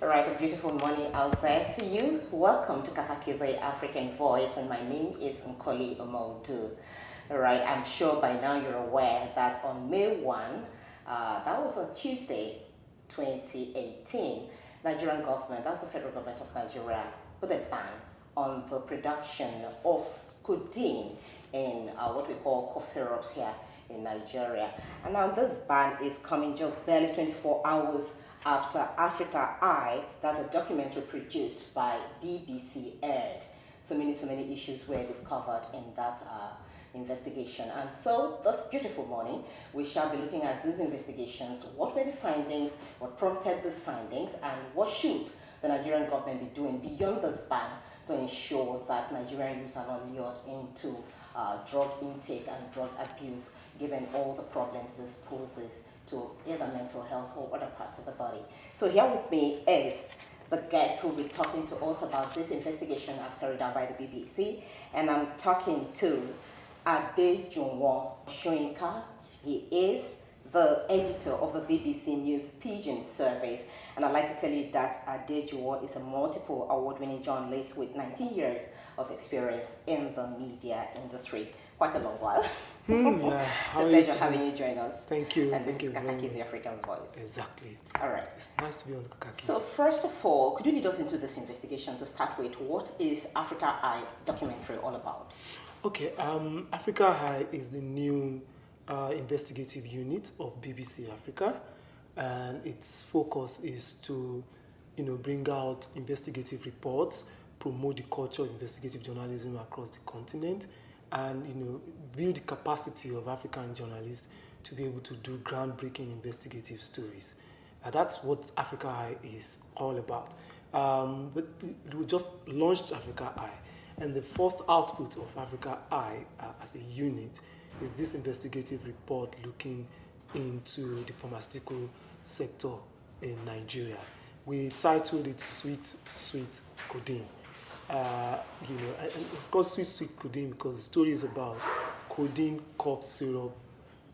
All right, a beautiful morning out there to you. Welcome to Kakaki the African Voice, and my name is Nkoli Omodu. All right, I'm sure by now you're aware that on May 1, that was on Tuesday, 2018, Nigerian government, that's the federal government of Nigeria, put a ban on the production of codeine in what we call cough syrups here in Nigeria. And now this ban is coming just barely 24 hours after Africa Eye, that's a documentary produced by BBC aired. So many issues were discovered in that investigation. And so this beautiful morning, we shall be looking at these investigations, what were the findings, what prompted these findings, and what should the Nigerian government be doing beyond this ban to ensure that Nigerian youths are not lured into drug intake and drug abuse, given all the problems this poses to either mental health or other parts of the body. So here with me is the guest who will be talking to us about this investigation as carried out by the BBC. And I'm talking to Adejunwon Shoyinka. He is the editor of the BBC News Pigeon Service. And I'd like to tell you that Adejunwon is a multiple award-winning journalist with 19 years of experience in the media industry. Quite a long while. Yeah. It's a pleasure having you join us. Thank you. And this Thank is you very Kakaki, much. the African Voice. Exactly. All right. It's nice to be on the Kakaki. So first of all, could you lead us into this investigation to start with? What is Africa Eye documentary all about? Okay. Africa Eye is the new investigative unit of BBC Africa, and its focus is to, bring out investigative reports, promote the culture of investigative journalism across the continent, and build the capacity of African journalists to be able to do groundbreaking investigative stories. That's what Africa Eye is all about. But we just launched Africa Eye, and the first output of Africa Eye as a unit is this investigative report looking into the pharmaceutical sector in Nigeria. We titled it Sweet Codeine. And it's called Sweet Codeine because the story is about codeine cough syrup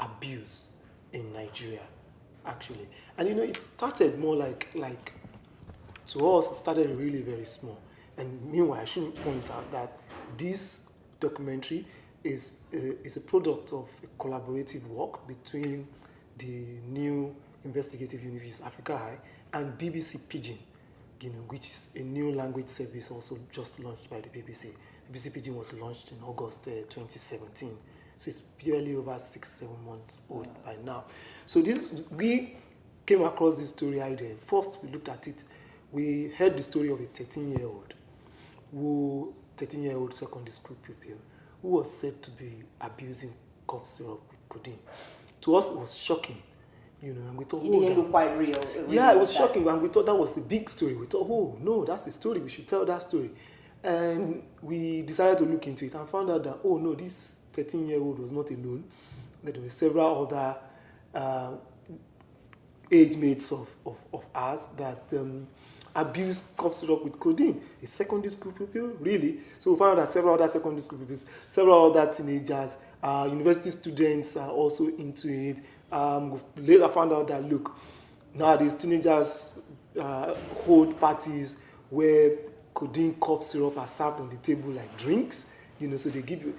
abuse in Nigeria, actually. And it started more like to us, it started really very small. And meanwhile, I should point out that this documentary is a product of a collaborative work between the new investigative unit, Africa Eye, and BBC Pidgin, which is a new language service also just launched by the BBC. BBC Pidgin was launched in August 2017. So it's barely over 6-7 months old by now. So we came across this story idea. First, we looked at it. We heard the story of a 13-year-old secondary school pupil who was said to be abusing cough syrup with codeine. To us, it was shocking. And we thought, it didn't look quite real. Yeah, it was shocking, and we thought that was a big story. We thought, oh no, that's a story. We should tell that story. And we decided to look into it and found out that, oh no, this 13-year-old was not alone. There were several other age mates of ours that abused cough syrup with codeine. A secondary school pupil, really. So we found out that several other secondary school pupils, several other teenagers, university students are also into it. We later found out that, look, nowadays teenagers hold parties where codeine cough syrup are served on the table like drinks. So they give you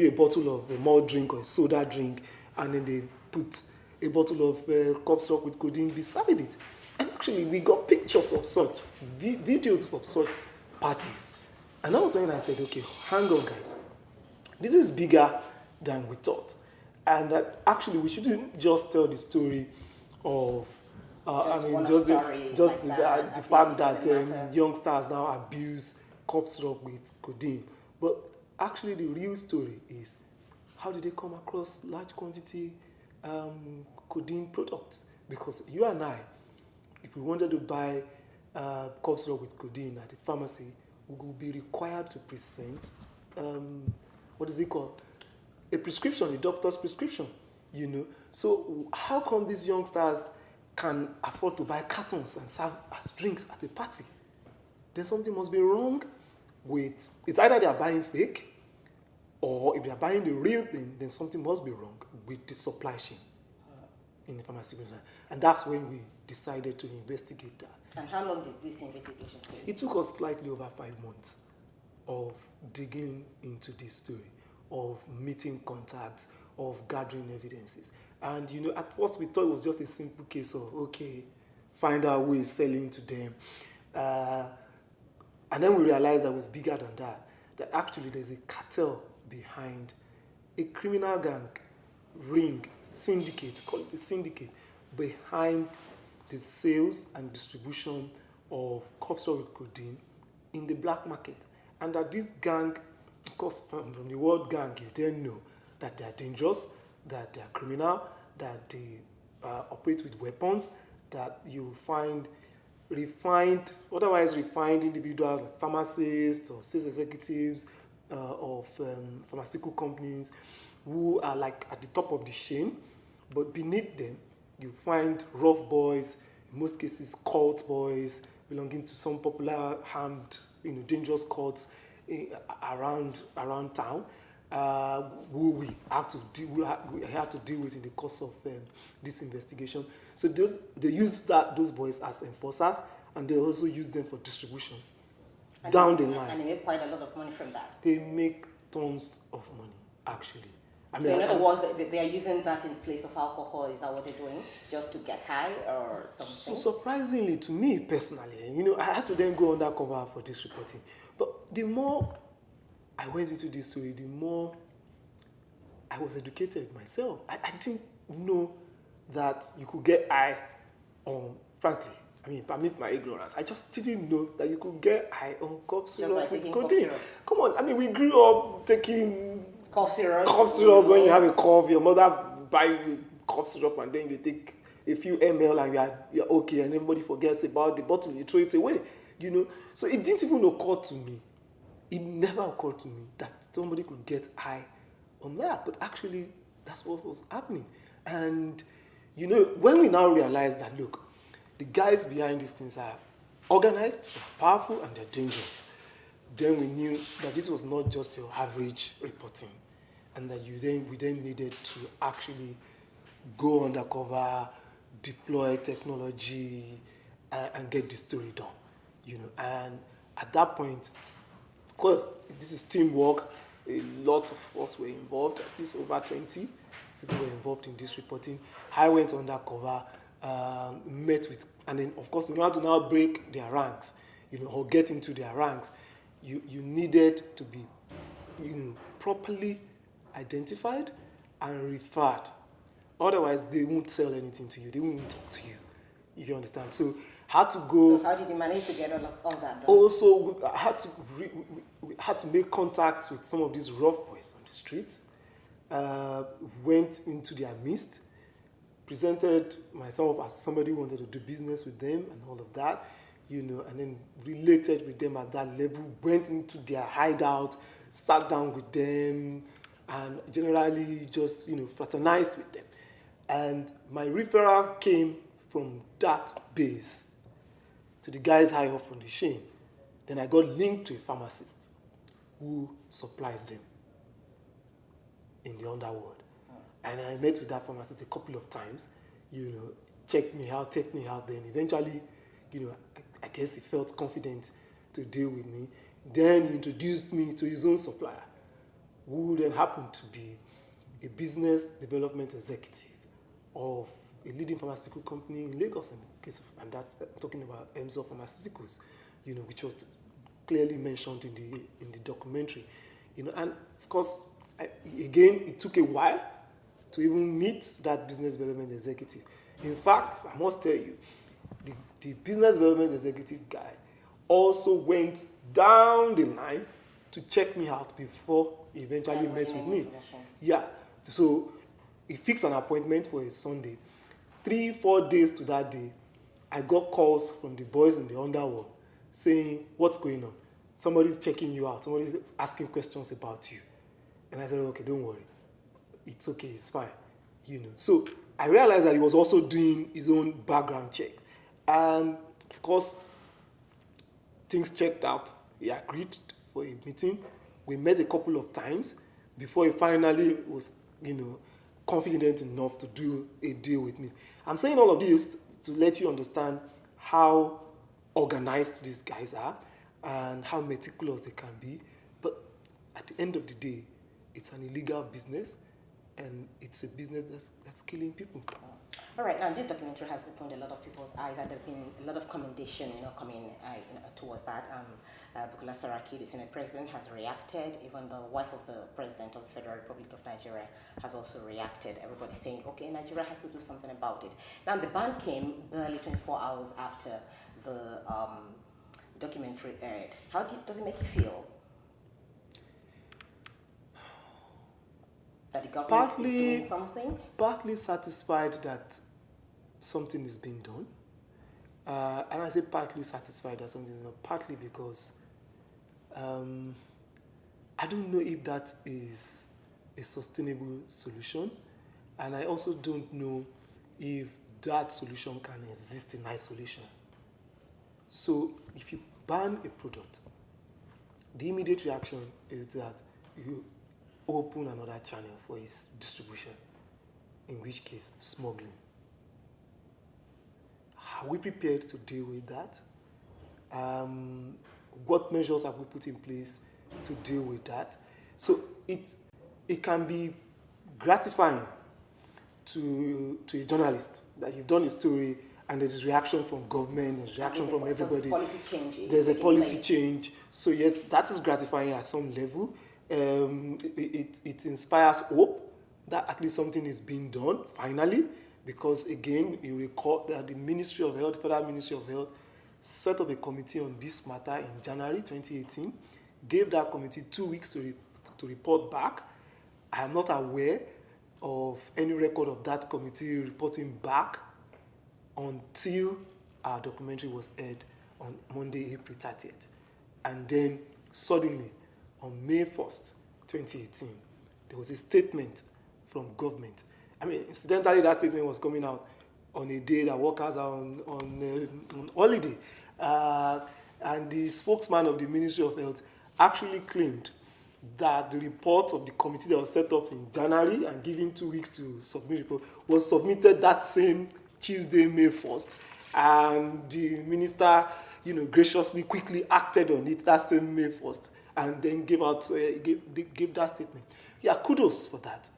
a bottle of a malt drink or a soda drink, and then they put a bottle of cough syrup with codeine beside it. And actually, we got pictures of such, videos of such parties. And that was when I said, okay, hang on, guys. This is bigger than we thought. And that actually we shouldn't just tell the story of, the fact that youngsters now abuse cough syrup with codeine. But actually the real story is, how did they come across large quantity codeine products? Because you and I, if we wanted to buy cough syrup with codeine at the pharmacy, we would be required to present, what is it called? A prescription, a doctor's prescription, So how come these youngsters can afford to buy cartons and serve as drinks at a party? Then something must be wrong with, it's either they are buying fake, or if they are buying the real thing, then something must be wrong with the supply chain in the pharmaceutical industry. And that's when we decided to investigate that. And how long did this investigation take? It took us slightly over 5 months of digging into this story, of meeting contacts, of gathering evidences. And at first we thought it was just a simple case of, okay, find out who is selling to them. And then we realized that it was bigger than that actually there's a cartel behind, a criminal gang, ring, syndicate, call it a syndicate, behind the sales and distribution of cough syrup with codeine in the black market. And that this gang, of course, from the word gang, you then know that they are dangerous, that they are criminal, that they operate with weapons, that you find otherwise refined individuals like pharmacists or sales executives of pharmaceutical companies who are like at the top of the chain, but beneath them you find rough boys, in most cases cult boys belonging to some popular armed, dangerous cults around town, who we have to deal with in the course of this investigation. So they use those boys as enforcers, and they also use them for distribution down the line. And they make quite a lot of money from that. They make tons of money, actually. So in other words, they are using that in place of alcohol. Is that what they're doing? Just to get high or something? So surprisingly, to me personally, I had to then go undercover for this reporting. But the more I went into this story, the more I was educated myself. I didn't know that you could get high on, frankly, permit my ignorance. I just didn't know that you could get high on cough syrup with codeine. Come on, we grew up taking cough syrups. Cough syrups when you have a cough. Your mother buy cough syrup and then you take a few ml and you're okay, and everybody forgets about the bottle. You throw it away, So it didn't even occur to me. It never occurred to me that somebody could get high on that. But actually, that's what was happening. And, when we now realize that, look, the guys behind these things are organized, they're powerful, and they're dangerous, then we knew that this was not just your average reporting, and that we then needed to actually go undercover, deploy technology, and get the story done. And at that point, of course, this is teamwork. A lot of us were involved, at least over 20 people were involved in this reporting. I went undercover, met with, and then of course, in order to now break their ranks, or get into their ranks, you needed to be, properly identified and referred. Otherwise, they won't sell anything to you. They won't even talk to you, if you understand. So, had to go. So how did you manage to get all that done? Also, we had to make contacts with some of these rough boys on the streets. Went into their midst, presented myself as somebody who wanted to do business with them and all of that, and then related with them at that level, went into their hideout, sat down with them, and generally just, fraternized with them. And my referral came from that base to the guys high up on the chain. Then I got linked to a pharmacist who supplies them in the underworld. And I met with that pharmacist a couple of times, checked me out. Then eventually, I guess he felt confident to deal with me. Then he introduced me to his own supplier, who then happened to be a business development executive of a leading pharmaceutical company in Lagos, and that's talking about Emzo Pharmaceuticals, which was clearly mentioned in the documentary, and of course, again, it took a while to even meet that business development executive. In fact, I must tell you, the business development executive guy also went down the line to check me out before he eventually met with me. Yeah, so he fixed an appointment for a Sunday. 3-4 days to that day, I got calls from the boys in the underworld saying, what's going on? Somebody's checking you out. Somebody's asking questions about you. And I said, okay, don't worry. It's okay, it's fine. So I realized that he was also doing his own background checks. And of course, things checked out. He agreed for a meeting. We met a couple of times before he finally was, confident enough to do a deal with me. I'm saying all of this to let you understand how organized these guys are and how meticulous they can be. But at the end of the day, it's an illegal business, and it's a business that's killing people. All right, now this documentary has opened a lot of people's eyes, and there's been a lot of commendation, coming towards that. Bukola Saraki, the Senate president, has reacted. Even the wife of the president of the Federal Republic of Nigeria has also reacted. Everybody's saying, okay, Nigeria has to do something about it. Now, the ban came barely 24 hours after the documentary aired. How does it make you feel? That the government is doing something? Partly satisfied that something is being done. And I say partly satisfied that something is done, partly because I don't know if that is a sustainable solution. And I also don't know if that solution can exist in isolation. So if you ban a product, the immediate reaction is that you open another channel for its distribution, in which case smuggling. Are we prepared to deal with that? What measures have we put in place to deal with that? So it can be gratifying to a journalist that you've done a story and there's reaction from government, there's reaction from everybody. There's a policy change. So yes, that is gratifying at some level. It inspires hope that at least something is being done finally, because again, you recall that the Ministry of Health, Federal Ministry of Health, set up a committee on this matter in January 2018, gave that committee 2 weeks to report back. I am not aware of any record of that committee reporting back until our documentary was aired on Monday, April 30th. And then suddenly, on May 1st, 2018, there was a statement from government. I mean, incidentally, that statement was coming out on a day that workers are on holiday. And the spokesman of the Ministry of Health actually claimed that the report of the committee that was set up in January and given 2 weeks to submit report was submitted that same Tuesday, May 1st. And the minister, graciously, quickly acted on it that same May 1st. And then gave that statement. Yeah, kudos for that.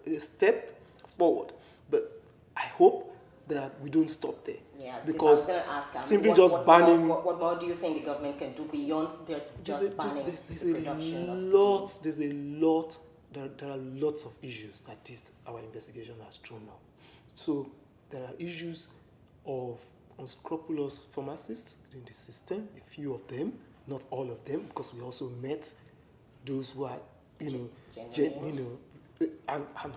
A step forward. But I hope that we don't stop there. Yeah, because I was going to ask, simply just banning. What more do you think the government can do beyond just banning the production of codeine? There are lots of issues that our investigation has thrown up. So there are issues of unscrupulous pharmacists in the system, a few of them, not all of them, because we also met those who are, and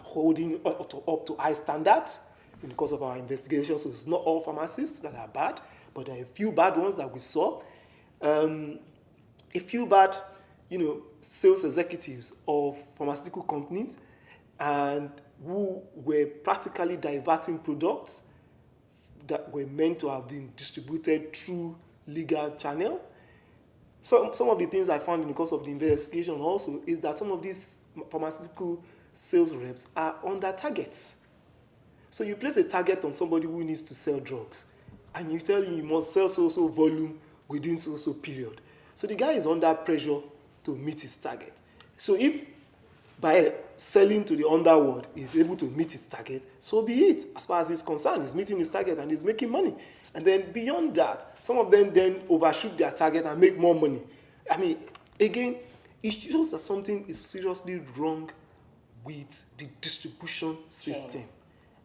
holding up to high standards in the course of our investigation. So it's not all pharmacists that are bad, but there are a few bad ones that we saw. A few bad, sales executives of pharmaceutical companies and who were practically diverting products that were meant to have been distributed through legal channel. So some of the things I found in the course of the investigation also is that some of these pharmaceutical sales reps are under targets. So you place a target on somebody who needs to sell drugs, and you tell him you must sell so volume within so period. So the guy is under pressure to meet his target. So if by selling to the underworld he's able to meet his target, so be it. As far as he's concerned, he's meeting his target and he's making money. And then beyond that, some of them then overshoot their target and make more money. I mean, again, it shows that something is seriously wrong with the distribution system.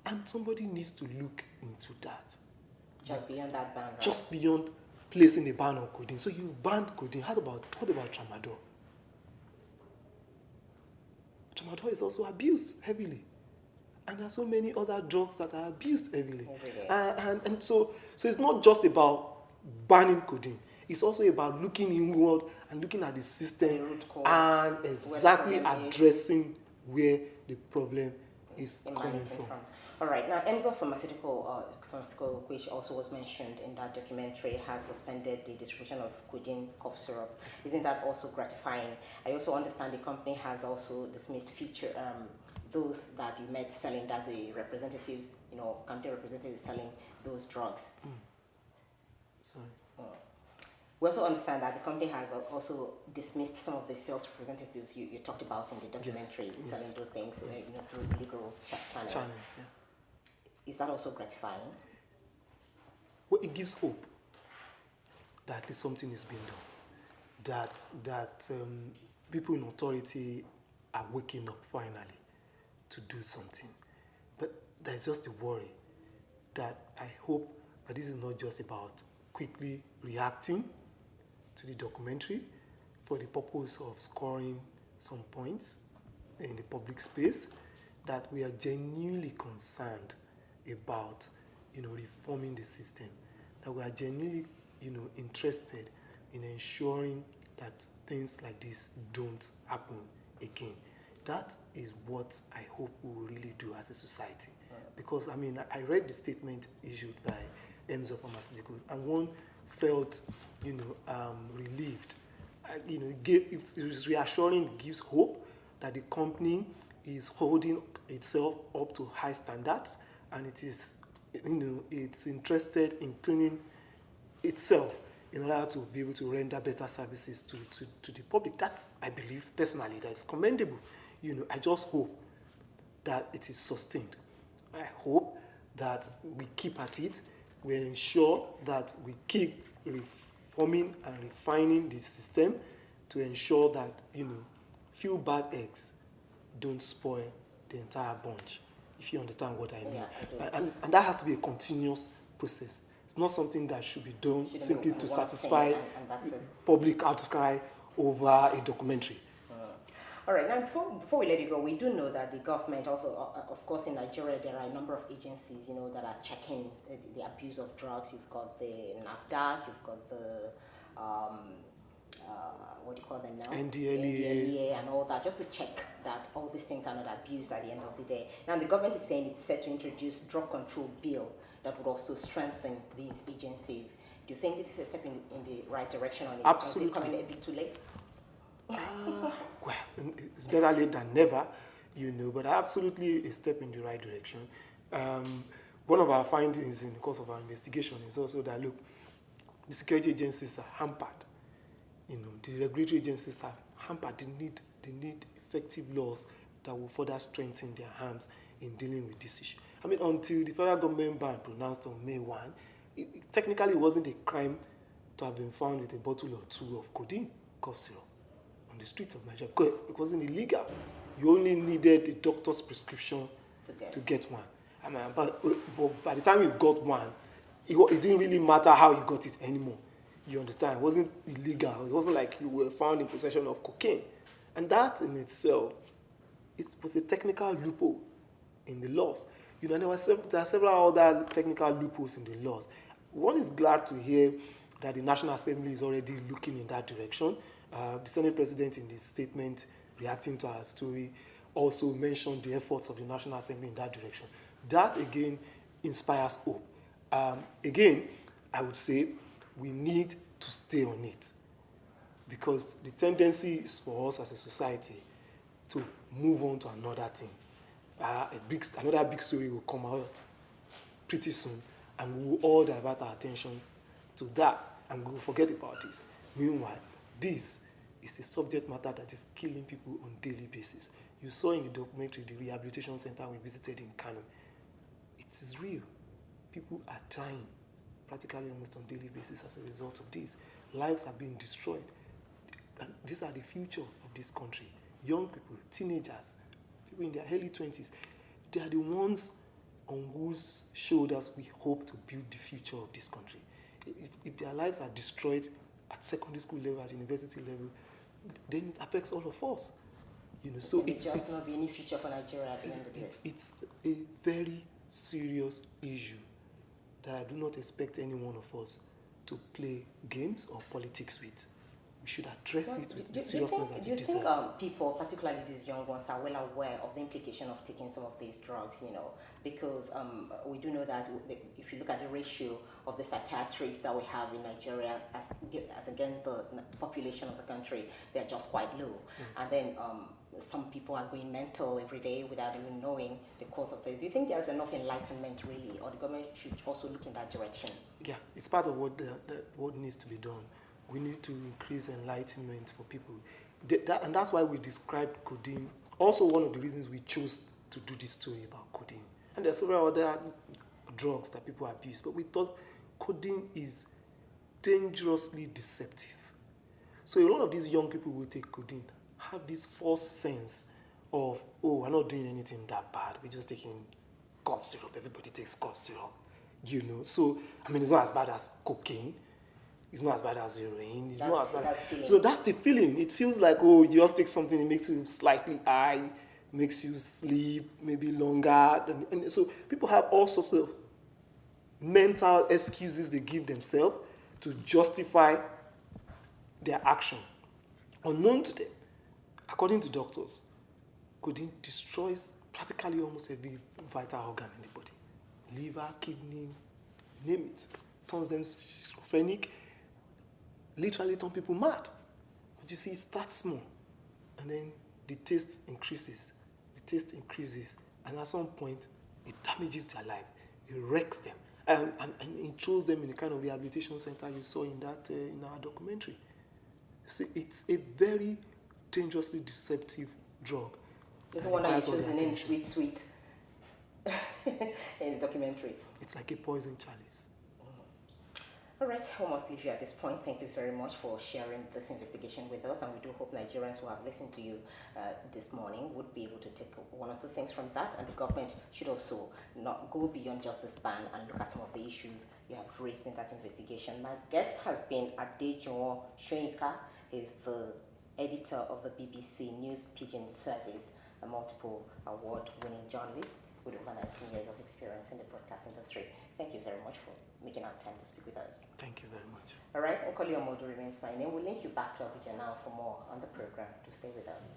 And somebody needs to look into that. Just beyond that ban, right? Just beyond placing a ban on codeine. So you've banned codeine. What about tramadol? Tramadol is also abused heavily. And there are so many other drugs that are abused heavily. And so it's not just about banning codeine. It's also about looking inward and looking at the system and exactly addressing where the problem is coming from. All right. Now, Emzo Pharmaceutical, which also was mentioned in that documentary, has suspended the distribution of codeine cough syrup. Isn't that also gratifying? I also understand the company has also dismissed those that you met selling, that the representatives, company representatives selling those drugs. Sorry. We also understand that the company has also dismissed some of the sales representatives you talked about in the documentary, Yes, selling yes, those things, yes. through illegal channels. Challenge, yeah. Is that also gratifying? Well, it gives hope that at least something is being done, that people in authority are waking up finally to do something. But there's just a worry that I hope that this is not just about quickly reacting to the documentary for the purpose of scoring some points in the public space, that we are genuinely concerned about, reforming the system, that we are genuinely, interested in ensuring that things like this don't happen again. That is what I hope we will really do as a society. Because, I read the statement issued by Enzo Pharmaceuticals, and one felt, relieved. It was reassuring, it gives hope that the company is holding itself up to high standards, and it is, it's interested in cleaning itself in order to be able to render better services to the public. That's, I believe, personally, that is commendable. I just hope that it is sustained. I hope that we keep at it. We ensure that we keep reforming and refining the system to ensure that, few bad eggs don't spoil the entire bunch, if you understand what I mean. Yeah, And that has to be a continuous process. It's not something that should be done Shouldn't simply be to one satisfy thing and that's it. public outcry over a documentary. All right, now before we let you go, we do know that the government also, of course, in Nigeria, there are a number of agencies, that are checking the abuse of drugs. You've got the NAFDAC, you've got the, what do you call them now? NDLEA. And all that, just to check that all these things are not abused at the end of the day. Now, the government is saying it's set to introduce drug control bill that would also strengthen these agencies. Do you think this is a step in the right direction, or is it coming a bit too late? Well, it's better late than never, but absolutely a step in the right direction. One of our findings in the course of our investigation is also that, look, the security agencies are hampered. The regulatory agencies are hampered. They need effective laws that will further strengthen their arms in dealing with this issue. Until the federal government ban pronounced on May 1, technically it wasn't a crime to have been found with a bottle or two of codeine cough syrup on the streets of Nigeria, because it wasn't illegal. You only needed a doctor's prescription to get one. But by the time you've got one, it didn't really matter how you got it anymore. You understand? It wasn't illegal. It wasn't like you were found in possession of cocaine. And that in itself, it was a technical loophole in the laws. There are several other technical loopholes in the laws. One is glad to hear that the National Assembly is already looking in that direction. The Senate President, in his statement reacting to our story, also mentioned the efforts of the National Assembly in that direction. That, again, inspires hope. Again, I would say we need to stay on it, because the tendency is for us as a society to move on to another thing. Another big story will come out pretty soon, and we will all divert our attentions to that, and we will forget about this. Meanwhile, this is a subject matter that is killing people on a daily basis. You saw in the documentary the rehabilitation center we visited in Kano. It is real. People are dying practically almost on a daily basis as a result of this. Lives are being destroyed. And these are the future of this country. Young people, teenagers, people in their early 20s, they are the ones on whose shoulders we hope to build the future of this country. If their lives are destroyed at secondary school level, at university level, then it affects all of us. So it's just not be any future for Nigeria at the end of the day. It's a very serious issue that I do not expect any one of us to play games or politics with. We should address it with the seriousness that it deserves. Do you think people, particularly these young ones, are well aware of the implication of taking some of these drugs, because we do know that if you look at the ratio of the psychiatrists that we have in Nigeria as against the population of the country, they're just quite low. And then some people are going mental every day without even knowing the cause of this. Do you think there's enough enlightenment really, or the government should also look in that direction? Yeah, it's part of what needs to be done. We need to increase enlightenment for people. And that's why we described codeine. Also, one of the reasons we chose to do this story about codeine. And there are several other drugs that people abuse, but we thought codeine is dangerously deceptive. So a lot of these young people who take codeine have this false sense of, oh, we're not doing anything that bad. We're just taking cough syrup. Everybody takes cough syrup, you know. So, I mean, it's not as bad as cocaine. It's not as bad as heroin. It's not as bad. So that's the feeling. It feels like, oh, you just take something, it makes you slightly high, makes you sleep maybe longer. And so people have all sorts of mental excuses they give themselves to justify their action. Unknown to them, according to doctors, codeine destroys practically almost every vital organ in the body. Liver, kidney, name it. Turns them schizophrenic, literally turn people mad. But you see, it starts small, and then the taste increases. The taste increases, and at some point, it damages their life. It wrecks them, and it throws them in the kind of rehabilitation center you saw in that in our documentary. You see, it's a very dangerously deceptive drug. There's one that you chose the name Sweet Sweet in the documentary. It's like a poison chalice. All right, I must leave you at this point. Thank you very much for sharing this investigation with us, and we do hope Nigerians who have listened to you this morning would be able to take one or two things from that, and the government should also not go beyond just this ban and look at some of the issues you have raised in that investigation. My guest has been Adejowo Shoyinka. He's the editor of the BBC News Pigeon Service, a multiple award-winning journalist with over 19 years of experience in the broadcast industry. Thank you very much for making our time to speak with us. Thank you very much. All right, Nkoli Omodu remains my name. We'll link you back to Abuja now for more on the program. Do stay with us.